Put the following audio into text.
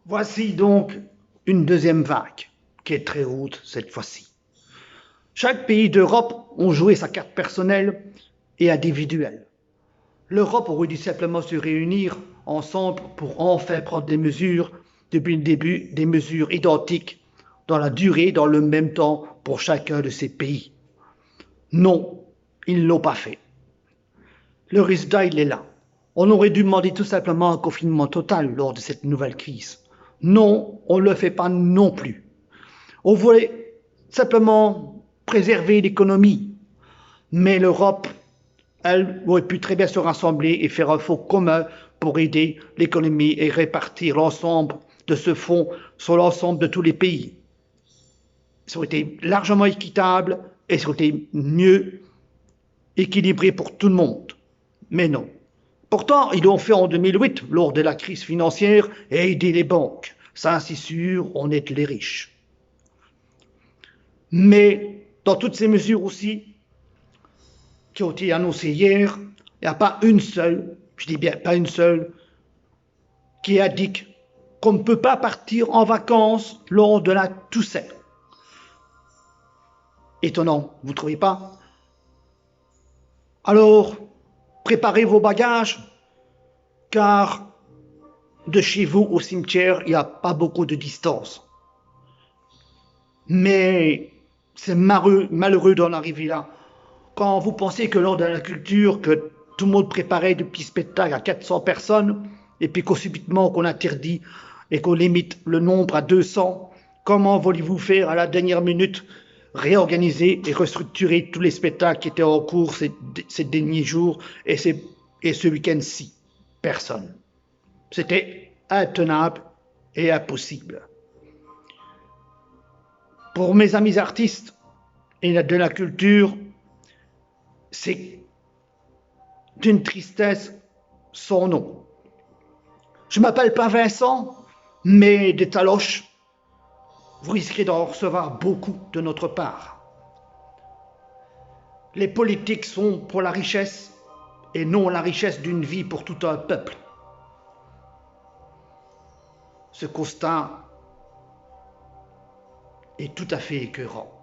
Voici donc une deuxième vague, qui est très haute cette fois-ci. Chaque pays d'Europe a joué sa carte personnelle et individuelle. L'Europe aurait dû simplement se réunir ensemble pour enfin prendre des mesures, depuis le début, des mesures identiques dans la durée, dans le même temps pour chacun de ces pays. Non, ils ne l'ont pas fait. Le résultat, il est là. On aurait dû demander tout simplement un confinement total lors de cette nouvelle crise. Non, on ne le fait pas non plus. On voulait simplement préserver l'économie, mais l'Europe, elle, aurait pu très bien se rassembler et faire un fonds commun pour aider l'économie et répartir l'ensemble de ce fonds sur l'ensemble de tous les pays. Ça aurait été largement équitable et ça aurait été mieux équilibré pour tout le monde. Mais non. Pourtant, ils l'ont fait en 2008 lors de la crise financière et aidé les banques. Ça, c'est sûr, on aide les riches. Mais dans toutes ces mesures aussi qui ont été annoncées hier, il n'y a pas une seule, je dis bien pas une seule, qui indique qu'on ne peut pas partir en vacances lors de la Toussaint. Étonnant, vous ne trouvez pas? Alors, préparez vos bagages, car de chez vous au cimetière, il n'y a pas beaucoup de distance. Mais c'est malheureux d'en arriver là. Quand vous pensez que lors de la culture, que tout le monde préparait des petits spectacles à 400 personnes, et puis qu'au subitement qu'on interdit et qu'on limite le nombre à 200, comment voulez-vous faire à la dernière minute réorganiser et restructurer tous les spectacles qui étaient en cours ces derniers jours et ce week-end-ci? Personne. C'était intenable et impossible. Pour mes amis artistes et de la culture, c'est d'une tristesse sans nom. Je ne m'appelle pas Vincent, mais des taloches, vous risquez d'en recevoir beaucoup de notre part. Les politiques sont pour la richesse et non la richesse d'une vie pour tout un peuple. Ce constat est tout à fait écœurant.